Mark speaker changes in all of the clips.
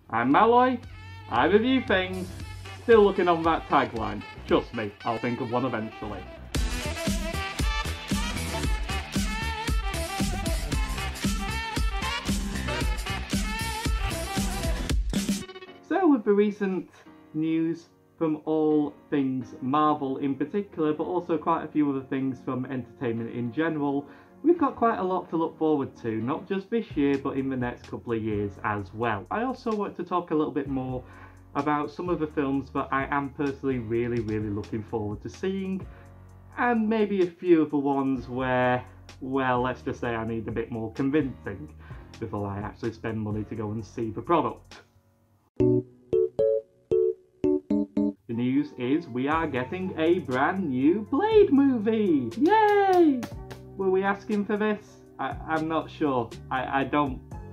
Speaker 1: I'm Malloy, I review things, still looking on that tagline. Trust me, I'll think of one eventually. So with the recent news from all things Marvel in particular, but also quite a few other things from entertainment in general, we've got quite a lot to look forward to, not just this year, but in the next couple of years as well. I also want to talk a little bit more about some of the films that I am personally really looking forward to seeing, and maybe a few of the ones where, well, let's just say I need a bit more convincing before I actually spend money to go and see the product. The news is we are getting a brand new Blade movie! Yay! Were we asking for this? I'm not sure. I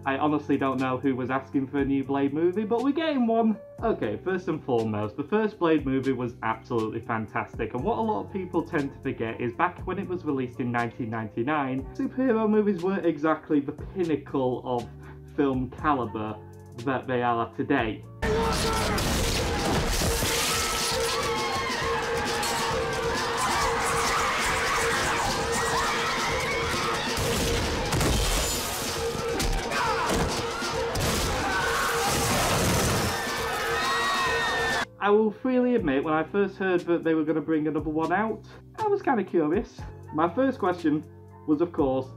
Speaker 1: honestly don't know who was asking for a new Blade movie, but we're getting one. Okay, first and foremost, the first Blade movie was absolutely fantastic, and what a lot of people tend to forget is back when it was released in 1999, superhero movies weren't exactly the pinnacle of film caliber that they are today. I will freely admit, when I first heard that they were going to bring another one out, I was kind of curious. My first question was, of course,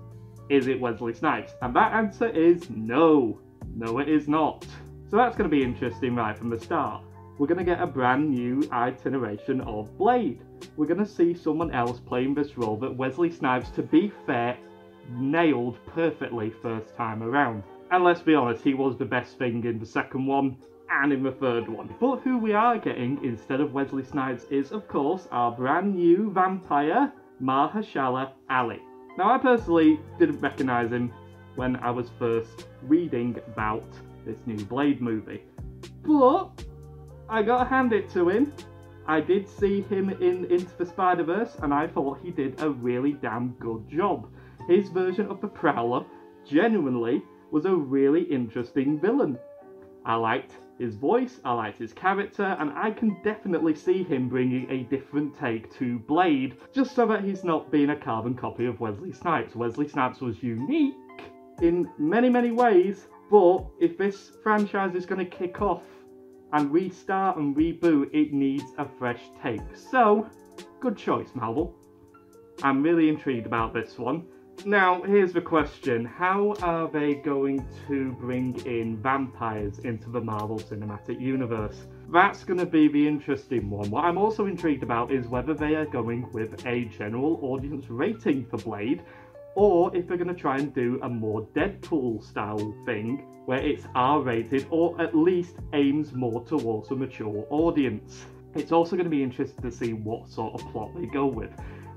Speaker 1: is it Wesley Snipes? And that answer is no. No, it is not. So that's going to be interesting right from the start. We're going to get a brand new iteration of Blade. We're going to see someone else playing this role that Wesley Snipes, to be fair, nailed perfectly first time around. And let's be honest, he was the best thing in the second one and in the third one. But who we are getting instead of Wesley Snipes is, of course, our brand new vampire, Mahershala Ali. Now, I personally didn't recognise him when I was first reading about this new Blade movie, but I gotta hand it to him. I did see him in Into the Spider-Verse, and I thought he did a really damn good job. His version of the Prowler genuinely was a really interesting villain. I liked his voice, I liked his character, and I can definitely see him bringing a different take to Blade, just so that he's not being a carbon copy of Wesley Snipes. Wesley Snipes was unique in many ways, but if this franchise is going to kick off and restart and reboot, it needs a fresh take. So, good choice, Marvel. I'm really intrigued about this one. Now, here's the question. How are they going to bring in vampires into the Marvel Cinematic Universe? That's going to be the interesting one. What I'm also intrigued about is whether they are going with a general audience rating for Blade, or if they're going to try and do a more Deadpool style thing, where it's R-rated, or at least aims more towards a mature audience. It's also going to be interesting to see what sort of plot they go with.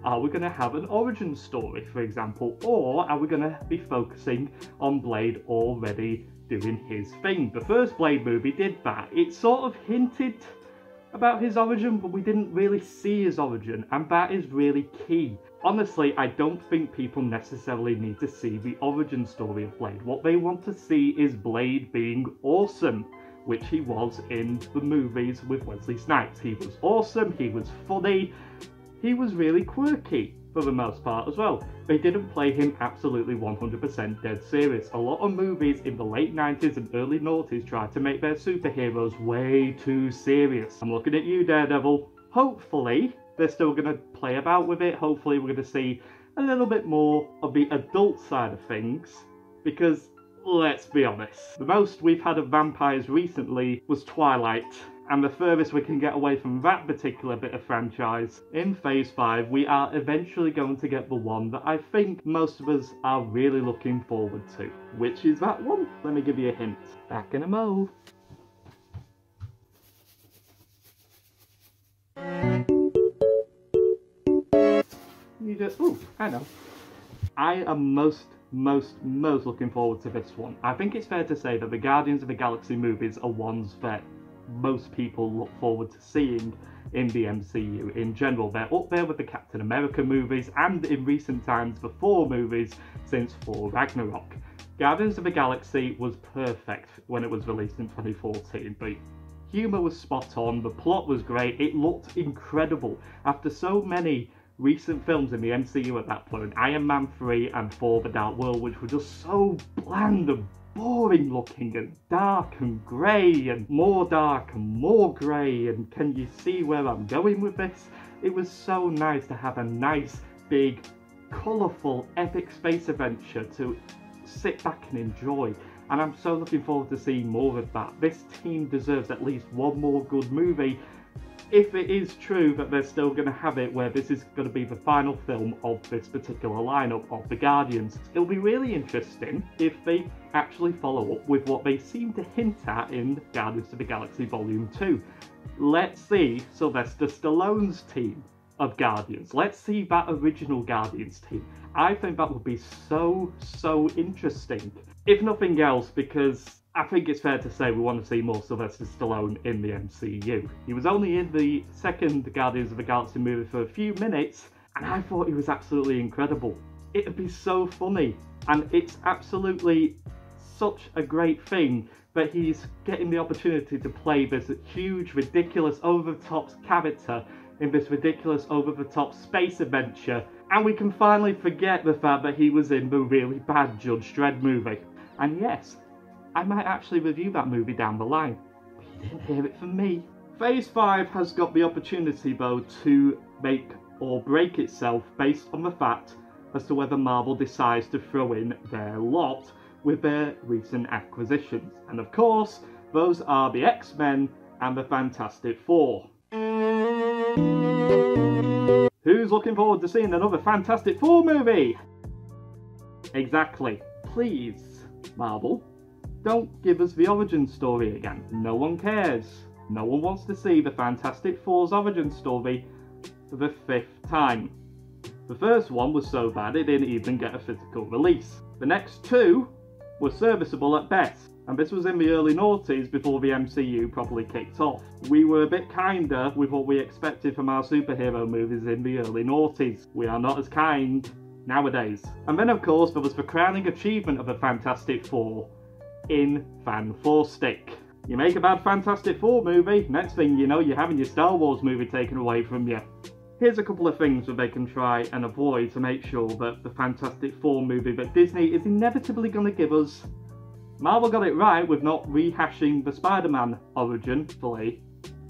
Speaker 1: Are we going to have an origin story, for example, or are we going to be focusing on Blade already doing his thing? The first Blade movie did that. It sort of hinted about his origin, but we didn't really see his origin, and that is really key. Honestly, I don't think people necessarily need to see the origin story of Blade. What they want to see is Blade being awesome, which he was in the movies with Wesley Snipes. He was awesome, he was funny, he was really quirky for the most part as well. They didn't play him absolutely 100% dead serious. A lot of movies in the late 90s and early noughties tried to make their superheroes way too serious. I'm looking at you, Daredevil. Hopefully, they're still going to play about with it. Hopefully, we're going to see a little bit more of the adult side of things, because let's be honest, the most we've had of vampires recently was Twilight, and the furthest we can get away from that particular bit of franchise, in Phase 5, we are eventually going to get the one that I think most of us are really looking forward to. Which is that one? Let me give you a hint. Back in a mo. You just, ooh, I know. I am most looking forward to this one. I think it's fair to say that the Guardians of the Galaxy movies are ones that most people look forward to seeing in the MCU in general. They're up there with the Captain America movies, and in recent times the Thor movies since Thor Ragnarok. Guardians of the Galaxy was perfect when it was released in 2014, but humour was spot on, the plot was great, it looked incredible. After so many recent films in the MCU at that point, Iron Man 3 and Thor: The Dark World, which were just so bland and boring looking and dark and grey and more dark and more grey, and can you see where I'm going with this? It was so nice to have a nice, big, colourful, epic space adventure to sit back and enjoy, and I'm so looking forward to seeing more of that. This team deserves at least one more good movie, if it is true that they're still going to have it where this is going to be the final film of this particular lineup of the Guardians. It'll be really interesting if they actually follow up with what they seem to hint at in Guardians of the Galaxy Volume 2. Let's see Sylvester Stallone's team of Guardians. Let's see that original Guardians team. I think that would be so interesting. If nothing else, because I think it's fair to say we want to see more Sylvester Stallone in the MCU. He was only in the second Guardians of the Galaxy movie for a few minutes, and I thought he was absolutely incredible. It would be so funny, and it's absolutely such a great thing that he's getting the opportunity to play this huge, ridiculous, over-the-top character in this ridiculous, over-the-top space adventure, and we can finally forget the fact that he was in the really bad Judge Dredd movie. And yes, I might actually review that movie down the line, but you didn't hear it from me. Phase 5 has got the opportunity though to make or break itself based on the fact as to whether Marvel decides to throw in their lot with their recent acquisitions. And of course, those are the X-Men and the Fantastic Four. Who's looking forward to seeing another Fantastic Four movie? Exactly. Please, Marvel, don't give us the origin story again. No one cares. No one wants to see the Fantastic Four's origin story for the 5th time. The first one was so bad it didn't even get a physical release. The next two were serviceable at best, and this was in the early noughties before the MCU properly kicked off. We were a bit kinder with what we expected from our superhero movies in the early noughties. We are not as kind nowadays. And then of course there was the crowning achievement of the Fantastic Four in Fan-4-Stick. You make a bad Fantastic Four movie, next thing you know you're having your Star Wars movie taken away from you. Here's a couple of things that they can try and avoid to make sure that the Fantastic Four movie that Disney is inevitably going to give us. Marvel got it right with not rehashing the Spider-Man origin fully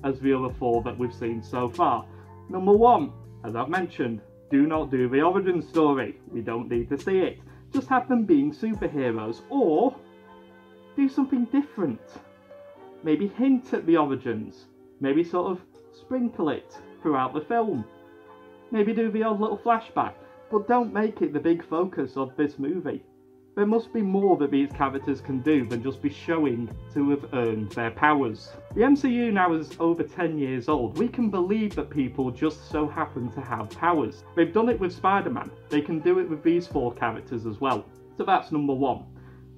Speaker 1: as the other four that we've seen so far. Number one, as I've mentioned, do not do the origin story. We don't need to see it. Just have them being superheroes, or do something different. Maybe hint at the origins. Maybe sort of sprinkle it throughout the film. Maybe do the odd little flashback, but don't make it the big focus of this movie. There must be more that these characters can do than just be showing to have earned their powers. The MCU now is over 10 years old. We can believe that people just so happen to have powers. They've done it with Spider-Man. They can do it with these four characters as well. So that's number one.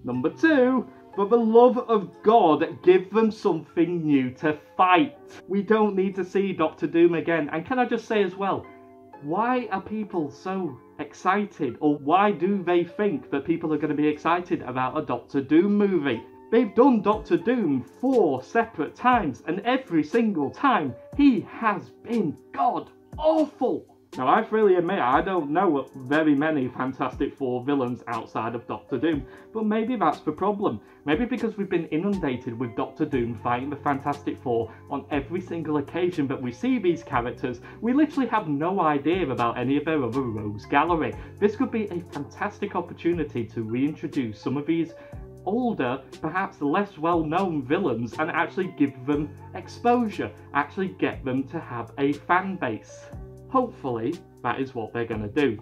Speaker 1: Number two, for the love of God, give them something new to fight. We don't need to see Doctor Doom again. And can I just say as well, why are people so excited, or why do they think that people are going to be excited about a Doctor Doom movie? They've done Doctor Doom 4 separate times, and every single time he has been god awful. Now I freely admit I don't know very many Fantastic Four villains outside of Doctor Doom, but maybe that's the problem. Maybe because we've been inundated with Doctor Doom fighting the Fantastic Four on every single occasion that we see these characters, we literally have no idea about any of their other rogues gallery. This could be a fantastic opportunity to reintroduce some of these older, perhaps less well-known villains and actually give them exposure, actually get them to have a fan base. Hopefully, that is what they're going to do.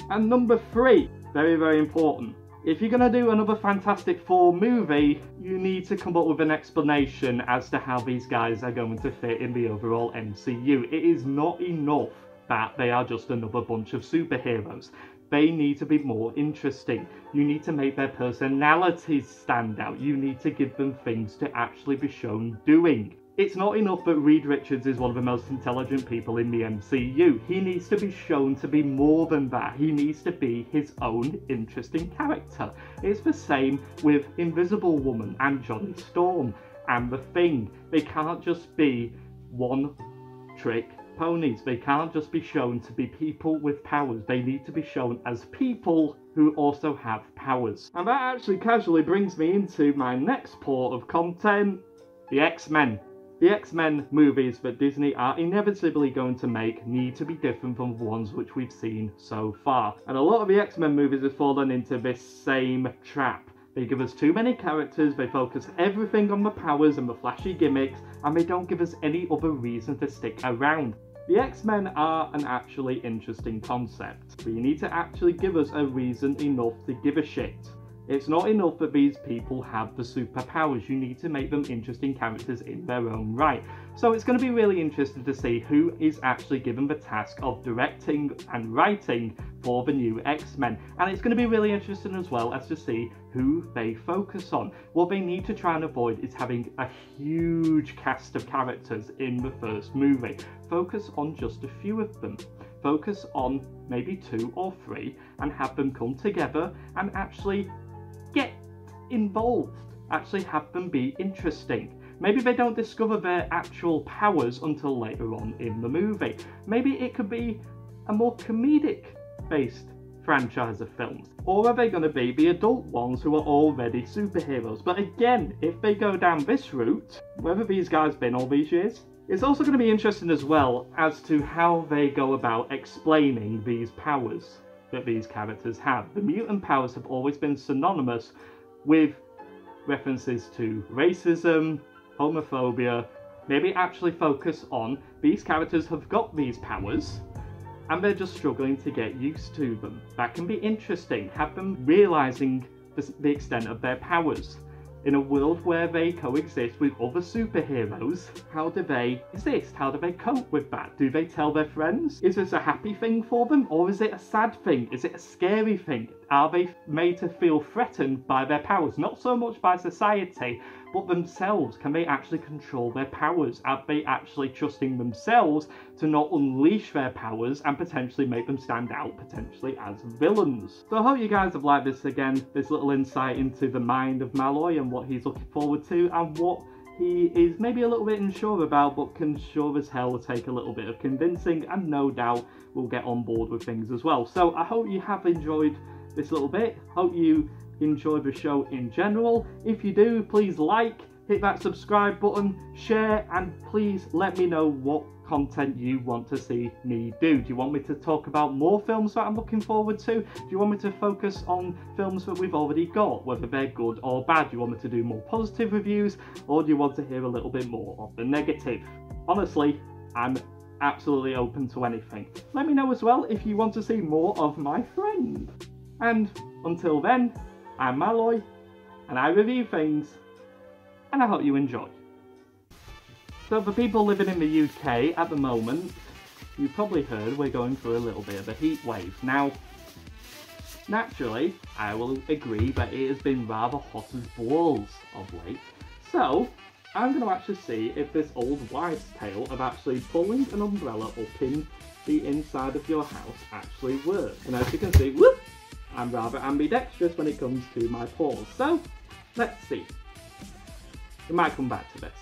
Speaker 1: And number three, very important. If you're going to do another Fantastic Four movie, you need to come up with an explanation as to how these guys are going to fit in the overall MCU. It is not enough that they are just another bunch of superheroes. They need to be more interesting. You need to make their personalities stand out. You need to give them things to actually be shown doing. It's not enough that Reed Richards is one of the most intelligent people in the MCU. He needs to be shown to be more than that. He needs to be his own interesting character. It's the same with Invisible Woman and Johnny Storm and The Thing. They can't just be one-trick ponies. They can't just be shown to be people with powers. They need to be shown as people who also have powers. And that actually casually brings me into my next port of content, the X-Men. The X-Men movies that Disney are inevitably going to make need to be different from the ones which we've seen so far. And a lot of the X-Men movies have fallen into this same trap. They give us too many characters, they focus everything on the powers and the flashy gimmicks, and they don't give us any other reason to stick around. The X-Men are an actually interesting concept, but you need to actually give us a reason enough to give a shit. It's not enough that these people have the superpowers, you need to make them interesting characters in their own right. So it's going to be really interesting to see who is actually given the task of directing and writing for the new X-Men. And it's going to be really interesting as well as to see who they focus on. What they need to try and avoid is having a huge cast of characters in the first movie. Focus on just a few of them. Focus on maybe 2 or 3 and have them come together and actually get involved, actually have them be interesting. Maybe they don't discover their actual powers until later on in the movie. Maybe it could be a more comedic based franchise of films. Or are they going to be the adult ones who are already superheroes? But again, if they go down this route, where have these guys been all these years? It's also going to be interesting as well as to how they go about explaining these powers that these characters have. The mutant powers have always been synonymous with references to racism, homophobia. Maybe actually focus on these characters have got these powers and they're just struggling to get used to them. That can be interesting. Have them realising the extent of their powers. In a world where they coexist with other superheroes, how do they exist? How do they cope with that? Do they tell their friends? Is this a happy thing for them? Or is it a sad thing? Is it a scary thing? Are they made to feel threatened by their powers? Not so much by society, but themselves. Can they actually control their powers? Are they actually trusting themselves to not unleash their powers and potentially make them stand out, potentially as villains? So I hope you guys have liked this again, this little insight into the mind of Malloy and what he's looking forward to and what he is maybe a little bit unsure about, but can sure as hell take a little bit of convincing, and no doubt will get on board with things as well. So I hope you have enjoyed this little bit. Hope you enjoy the show in general. If you do, please like, hit that subscribe button, share, and please let me know what content you want to see me do. Do you want me to talk about more films that I'm looking forward to? Do you want me to focus on films that we've already got, whether they're good or bad? Do you want me to do more positive reviews, or do you want to hear a little bit more of the negative? Honestly, I'm absolutely open to anything. Let me know as well if you want to see more of my friend. And until then, I'm Malloy, and I review things, and I hope you enjoy. So for people living in the UK at the moment, you've probably heard we're going through a little bit of a heat wave. Now, naturally, I will agree that it has been rather hot as balls of late. So, I'm going to actually see if this old wives' tale of actually pulling an umbrella up in the inside of your house actually works. And as you can see, whoop, I'm rather ambidextrous when it comes to my paws. So, let's see. We might come back to this.